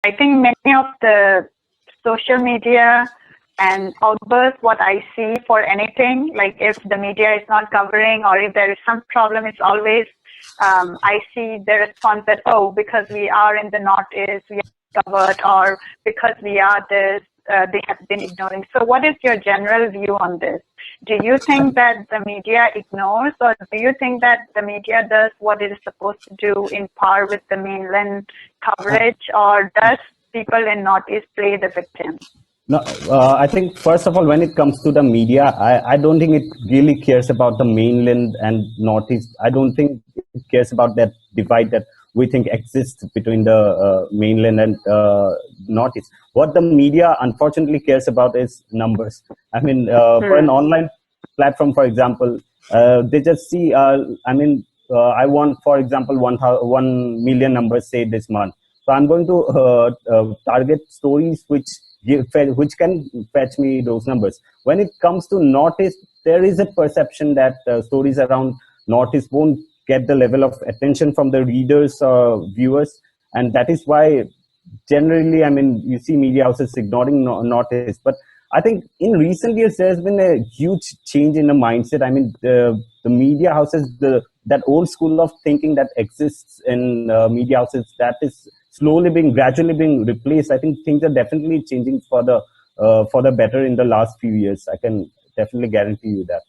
I think many of the social media and outbursts, what I see for anything, like if the media is not covering or if there is some problem, it's always, I see the response that, oh, because we are in the Northeast, we are covered, or because we are this, they have been ignoring. So what is your general view on this? Do you think that the media ignores, or do you think that the media does what it is supposed to do in par with the mainland coverage, or does people in Northeast play the victim? No, I think first of all, when it comes to the media, I don't think it really cares about the mainland and Northeast. I don't think it cares about that divide that we think exists between the mainland and Northeast. What the media unfortunately cares about is numbers. I mean, for an online platform, for example, they just see, I want, for example, 1 million numbers, say, this month. So I'm going to target stories which can fetch me those numbers. When it comes to Northeast, there is a perception that stories around Northeast won't get the level of attention from the readers or viewers, and that is why generally, I mean, you see media houses ignoring Northeast. But I think in recent years there's been a huge change in the mindset. I mean, the media houses, that old school of thinking that exists in media houses, that is gradually being replaced. I think things are definitely changing for the better in the last few years. I can definitely guarantee you that.